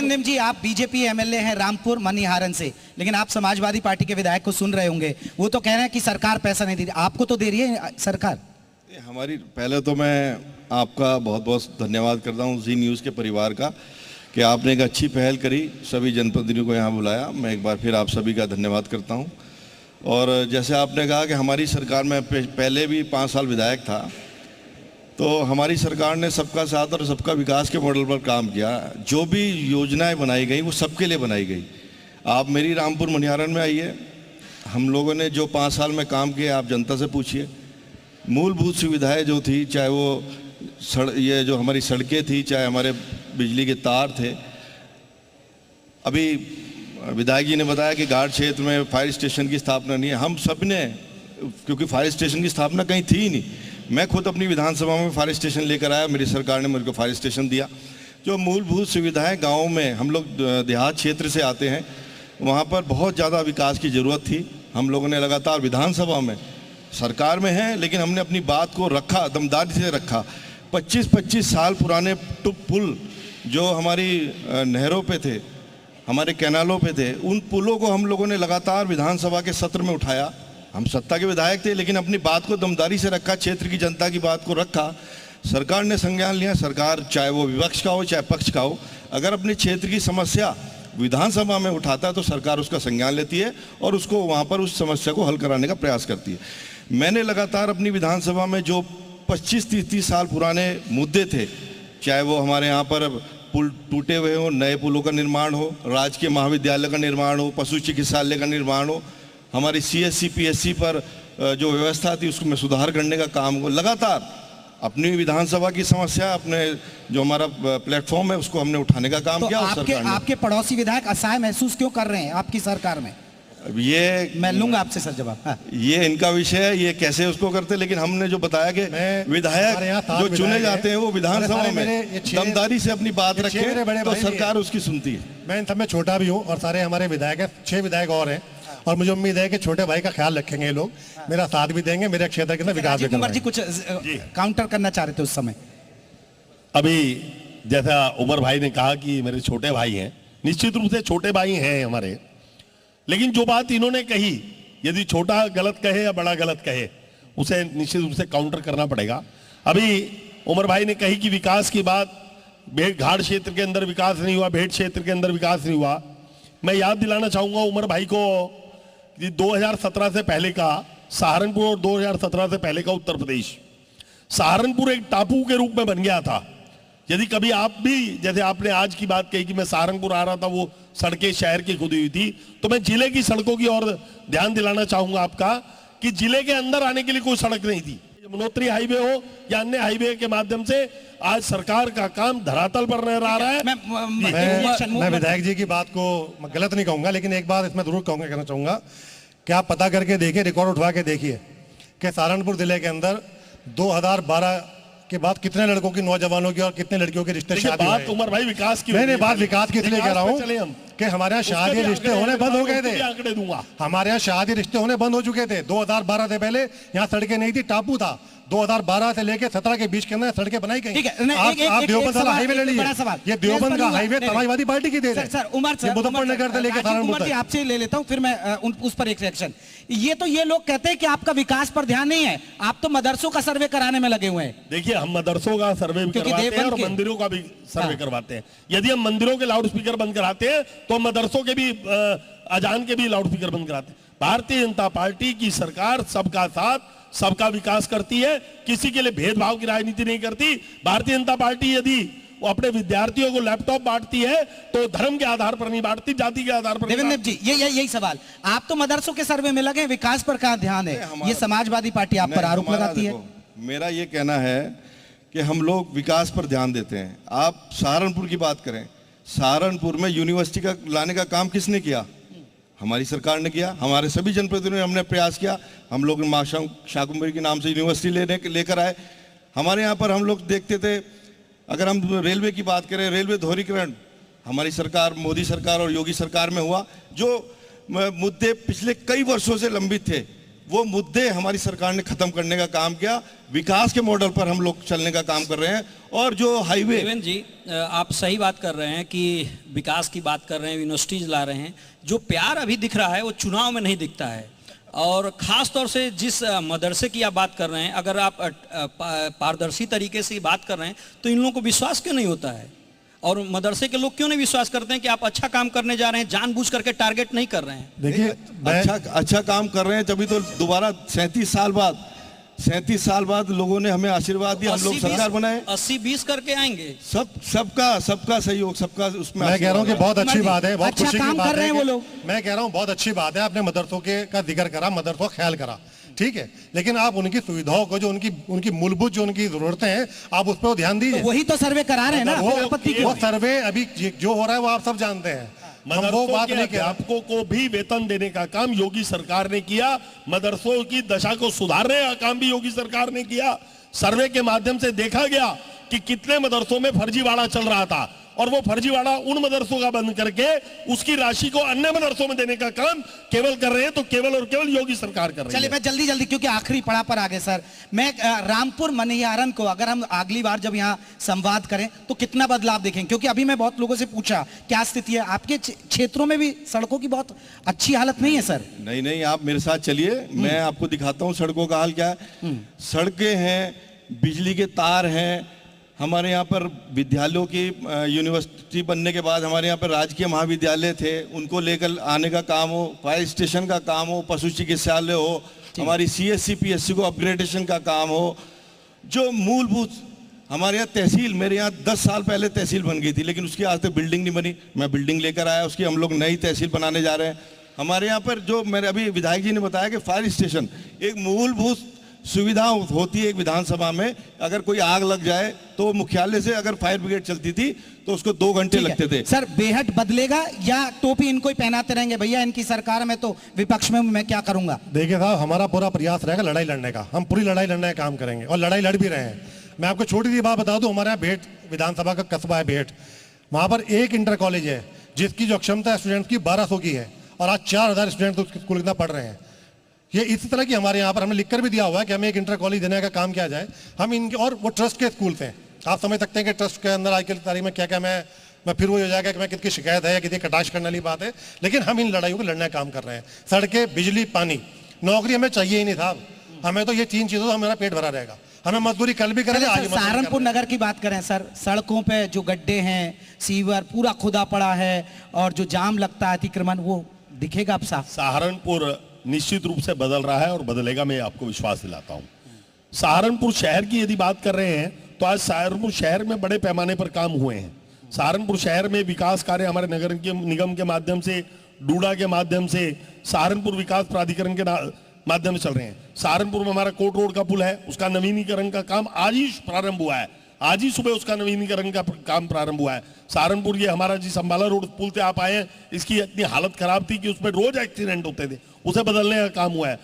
देवेंद्र जी, आप BJP MLA हैं रामपुर मनिहारन से, लेकिन आप समाजवादी पार्टी के विधायक को सुन रहे होंगे, वो तो कह रहे हैं कि सरकार पैसा नहीं दे रही, आपको तो दे रही है सरकार। हमारी पहले तो मैं आपका बहुत बहुत धन्यवाद करता हूँ जी न्यूज़ के परिवार का कि आपने एक अच्छी पहल करी, सभी जनप्रतिनिधियों को यहाँ बुलाया। मैं एक बार फिर आप सभी का धन्यवाद करता हूँ। और जैसे आपने कहा कि हमारी सरकार में पहले भी 5 साल विधायक था, तो हमारी सरकार ने सबका साथ और सबका विकास के मॉडल पर काम किया। जो भी योजनाएं बनाई गई वो सबके लिए बनाई गई। आप मेरी रामपुर मनिहारन में आइए, हम लोगों ने जो 5 साल में काम किया आप जनता से पूछिए। मूलभूत सुविधाएं जो थी, चाहे वो ये जो हमारी सड़कें थी, चाहे हमारे बिजली के तार थे। अभी विधायक जी ने बताया कि घाट क्षेत्र में फायर स्टेशन की स्थापना नहीं है। हम सब ने, क्योंकि फायर स्टेशन की स्थापना कहीं थी ही नहीं, मैं खुद अपनी विधानसभा में फायर स्टेशन लेकर आया, मेरी सरकार ने मेरे को फायर स्टेशन दिया। जो मूलभूत सुविधाएं गाँव में, हम लोग देहात क्षेत्र से आते हैं, वहाँ पर बहुत ज़्यादा विकास की ज़रूरत थी। हम लोगों ने लगातार विधानसभा में, सरकार में है लेकिन हमने अपनी बात को रखा, दमदारी से रखा। 25-25 साल पुराने पुल जो हमारी नहरों पे थे, हमारे कैनालों पे थे, उन पुलों को हम लोगों ने लगातार विधानसभा के सत्र में उठाया। हम सत्ता के विधायक थे लेकिन अपनी बात को दमदारी से रखा, क्षेत्र की जनता की बात को रखा। सरकार ने संज्ञान लिया। सरकार चाहे वो विपक्ष का हो चाहे पक्ष का हो, अगर अपने क्षेत्र की समस्या विधानसभा में उठाता है तो सरकार उसका संज्ञान लेती है और उसको वहाँ पर उस समस्या को हल कराने का प्रयास करती है। मैंने लगातार अपनी विधानसभा में जो 25-30 साल पुराने मुद्दे थे, चाहे वो हमारे यहाँ पर पुल टूटे हुए हो, नए पुलों का निर्माण हो, राजकीय महाविद्यालय का निर्माण हो, पशु चिकित्सालय का निर्माण हो, हमारी CSC PSC पर जो व्यवस्था थी उसको में सुधार करने का काम हो, लगातार अपनी विधानसभा की समस्या, अपने जो हमारा प्लेटफॉर्म है उसको हमने उठाने का काम किया। आपके पड़ोसी विधायक असहाय महसूस क्यों कर रहे हैं आपकी सरकार में? ये मैं लूंगा आपसे सर जवाब। हाँ। ये इनका विषय है, ये कैसे उसको करते, लेकिन हमने जो बताया कि विधायक जो चुने जाते हैं वो विधानसभा में दमदारी से अपनी बात रखें तो सरकार उसकी सुनती है। मैं इन सब में छोटा भी हूँ और सारे हमारे विधायक हैं, 6 विधायक और हैं, और मुझे उम्मीद है कि छोटे भाई का ख्याल रखेंगे ये लोग, मेरा साथ भी देंगे, मेरे क्षेत्र के अंदर विकास भी करेंगे। जी कुछ काउंटर करना चाह रहे थे उस समय। अभी जैसा उमर भाई ने कहा कि मेरे छोटे भाई हैं, निश्चित रूप से छोटे भाई हैं हमारे, लेकिन जो बात इन्होंने कही, यदि छोटा गलत कहे या बड़ा गलत कहे, उसे निश्चित रूप से काउंटर करना पड़ेगा। अभी उमर भाई ने कही कि विकास की बात, घाट क्षेत्र के अंदर विकास नहीं हुआ, भेड़ क्षेत्र के अंदर विकास नहीं हुआ। मैं याद दिलाना चाहूंगा उमर भाई को कि 2017 से पहले का सहारनपुर और 2017 से पहले का उत्तर प्रदेश, सहारनपुर एक टापू के रूप में बन गया था। यदि कभी आप भी, जैसे आपने आज की बात कही कि मैं सहारनपुर आ रहा था, वो सड़कें शहर की खुदी हुई थी, तो मैं जिले की सड़कों की ओर ध्यान दिलाना चाहूंगा आपका कि जिले के अंदर आने के लिए कोई सड़क नहीं थी। यमुनोत्री हाईवे हो या अन्य हाईवे के माध्यम से आज सरकार का काम धरातल पर नजर आ रहा है। मैं विधायक जी की बात को गलत नहीं कहूंगा, लेकिन एक बात इसमें जरूर कहना चाहूंगा कि आप पता करके देखिए, रिकॉर्ड उठवा के देखिए कि सहारनपुर जिले के अंदर 2012 के बाद कितने लड़कों की, नौजवानों की और कितने लड़कियों के रिश्ते शादी बात उमर भाई विकास की, मैंने बात विकास की इसलिए कह रहा हूँ कि हमारे यहाँ शादी रिश्ते होने बंद हो गए थे। आंकड़े दूंगा, हमारे यहाँ शादी रिश्ते होने बंद हो चुके थे। 2012 से पहले यहाँ सड़कें नहीं थी, टापू था। 2012 से लेकर 17 के बीच के अंदर सड़कें बनाई गई। आप देवबंद वाला हाईवे ले लीजिए, ये देवबंद का हाईवे समाजवादी पार्टी की देन है। सर उमर सर, मुजफ्फरनगर से लेकर सहारनपुर तक। आपसे ले लेता हूँ, फिर मैं उस पर एक रिएक्शन। ये लोग कहते हैं कि आपका विकास पर ध्यान नहीं है, आप तो मदरसों का सर्वे कराने में लगे हुए हैं। देखिए, हम मदरसों का सर्वे भी करवाते हैं और मंदिरों का भी सर्वे करवाते हैं। यदि हम मंदिरों के लाउड स्पीकर बंद कराते हैं तो मदरसों के भी अजान के भी लाउड स्पीकर बंद कराते हैं। भारतीय जनता पार्टी की सरकार सबका साथ, सबका विकास करती है, किसी के लिए भेदभाव की राजनीति नहीं करती। भारतीय जनता पार्टी यदि वो अपने विद्यार्थियों को लैपटॉप बांटती है तो धर्म के आधार पर नहीं बांटती, जाति के आधार पर। देवेंद्र जी, यही सवाल, आप तो मदरसों के सर्वे में लगे, विकास पर कहां ध्यान है? ये समाजवादी पार्टी आप पर आरोप लगाती है। मेरा ये कहना है कि हम लोग विकास पर ध्यान देते हैं। आप सहारनपुर की बात करें, सहारनपुर में यूनिवर्सिटी का लाने का काम किसने किया? हमारी सरकार ने किया। हमारे सभी जनप्रतिनिधियों ने हमने प्रयास किया। हम लोग मां शाकुंभरी के नाम से यूनिवर्सिटी लेकर आए। हमारे यहाँ पर हम लोग देखते थे, अगर हम रेलवे की बात करें, रेलवे दोहरीकरण हमारी सरकार, मोदी सरकार और योगी सरकार में हुआ। जो मुद्दे पिछले कई वर्षों से लंबित थे वो मुद्दे हमारी सरकार ने खत्म करने का काम किया। विकास के मॉडल पर हम लोग चलने का काम कर रहे हैं। और जो हाईवे, देवेंद्र जी, आप सही बात कर रहे हैं कि विकास की बात कर रहे हैं, यूनिवर्सिटीज ला रहे हैं। जो प्यार अभी दिख रहा है वो चुनाव में नहीं दिखता है। और ख़ास तौर से जिस मदरसे की आप बात कर रहे हैं, अगर आप पारदर्शी तरीके से बात कर रहे हैं तो इन लोगों को विश्वास क्यों नहीं होता है? और मदरसे के लोग क्यों नहीं विश्वास करते हैं कि आप अच्छा काम करने जा रहे हैं, जानबूझ करके टारगेट नहीं कर रहे हैं? देखिए, अच्छा काम कर रहे हैं, तभी तो दोबारा 37 साल बाद लोगों ने हमें आशीर्वाद दिया, हम लोग सरकार बनाए। 80-20 करके आएंगे। सबका सहयोग, सबका उसमें। मैं कह रहा हूँ कि बहुत अच्छी बात है, बहुत अच्छा खुशी की काम बात कर रहे है हैं वो कि- लोग। मैं कह रहा हूँ बहुत अच्छी बात है, आपने मदरसों के का जिक्र करा, मदरसों का ख्याल करा, ठीक है, लेकिन आप उनकी सुविधाओं को, जो उनकी मूलभूत जो उनकी जरूरतें हैं, आप उस पर ध्यान दीजिए। वही तो सर्वे करा रहे हैं ना, फिर आपत्ति क्यों वो है? सर्वे अभी जो हो रहा है वो आप सब जानते हैं। हम वो मदरसों बात के नहीं कह रहे। अध्यापकों को भी वेतन देने का काम योगी सरकार ने किया। मदरसों की दशा को सुधारने का काम भी योगी सरकार ने किया। सर्वे के माध्यम से देखा गया कि कितने मदरसों में फर्जीवाड़ा चल रहा था, और वो फर्जीवाड़ा उन मदरसों का बंद करके उसकी राशि को अन्य मदरसों में देने का काम केवल कर रहे हैं, तो केवल और केवल योगी सरकार कर रही चलिए है। मैं जल्दी क्योंकि आखिरी पड़ाव पर आ गए सर। मैं रामपुर मनिहारन को अगर हम अगली बार जब यहाँ संवाद करें तो कितना बदलाव देखें? क्योंकि अभी मैं बहुत लोगों से पूछा क्या स्थिति है, आपके क्षेत्रों में भी सड़कों की बहुत अच्छी हालत नहीं है सर। नहीं, आप मेरे साथ चलिए, मैं आपको दिखाता हूँ सड़कों का हाल क्या है। सड़कें हैं, बिजली के तार हैं, हमारे यहाँ पर विद्यालयों की यूनिवर्सिटी बनने के बाद हमारे यहाँ पर राजकीय महाविद्यालय थे, उनको लेकर आने का काम हो, फायर स्टेशन का काम हो, पशु चिकित्सालय हो, हमारी CSC PSC को अपग्रेडेशन का काम हो, जो मूलभूत हमारे यहाँ तहसील, मेरे यहाँ 10 साल पहले तहसील बन गई थी, लेकिन उसकी आज तक बिल्डिंग नहीं बनी। मैं बिल्डिंग लेकर आया, उसकी हम लोग नई तहसील बनाने जा रहे हैं। हमारे यहाँ पर जो मेरे अभी विधायक जी ने बताया कि फायर स्टेशन एक मूलभूत सुविधा होती है। एक विधानसभा में अगर कोई आग लग जाए तो मुख्यालय से अगर फायर ब्रिगेड चलती थी तो उसको 2 घंटे लगते थे। सर बेहद बदलेगा या टोपी इनको ही पहनाते रहेंगे? भैया इनकी सरकार में तो विपक्ष में मैं क्या करूंगा? देखिए साहब, हमारा पूरा प्रयास रहेगा लड़ाई लड़ने का, हम पूरी लड़ाई लड़ने का काम करेंगे और लड़ाई लड़ भी रहे हैं। मैं आपको छोटी सी बात बता दूं, हमारे यहाँ भेट विधानसभा का कस्बा है भेट, वहाँ पर एक इंटर कॉलेज है जिसकी जो क्षमता स्टूडेंट्स की 1200 की है, और आज 4000 स्टूडेंट उस स्कूल के अंदर पढ़ रहे हैं। ये इसी तरह की हमारे यहाँ पर हमने लिखकर भी दिया हुआ है कि हमें एक इंटर कॉलेज देने का काम किया जाए। हम इनके, और वो ट्रस्ट के स्कूल हैं, आप समझ सकते हैं कि ट्रस्ट के अंदर आज की तारीख में क्या क्या मैं फिर वो हो जाएगा कि मैं किसकी शिकायत है या किसी कटाक्ष करने वाली बात है, लेकिन हम इन लड़ाइयों को लड़ने का काम कर रहे हैं। सड़कें, बिजली, पानी, नौकरी हमें चाहिए ही नहीं साहब, हमें तो ये 3 चीज़ों से हमारा पेट भरा रहेगा। हमें मजदूरी कल भी करेंगे, आज भी मजदूरी सहारनपुर करेंगे। नगर की बात करें सर, सड़कों पे जो गड्ढे हैं, सीवर पूरा खुदा पड़ा है और जो जाम लगता है, अतिक्रमण, वो दिखेगा अब साफ? सहारनपुर निश्चित रूप से बदल रहा है और बदलेगा, मैं आपको विश्वास दिलाता हूं। सहारनपुर शहर की यदि बात कर रहे हैं तो आज सहारनपुर शहर में बड़े पैमाने पर काम हुए हैं। सहारनपुर शहर में विकास कार्य हमारे नगर निगम के माध्यम से, डूडा के माध्यम से, सहारनपुर विकास प्राधिकरण के माध्यम से चल रहे हैं। सहारनपुर में हमारा कोट रोड का पुल है, उसका नवीनीकरण का काम आज ही प्रारंभ हुआ है, आज ही सुबह उसका नवीनीकरण का काम प्रारंभ हुआ है। सहारनपुर ये हमारा जिस अंबाला रोड पुल से आप आए हैं, इसकी इतनी हालत खराब थी कि उसमें रोज एक्सीडेंट होते थे, उसे बदलने का काम हुआ है।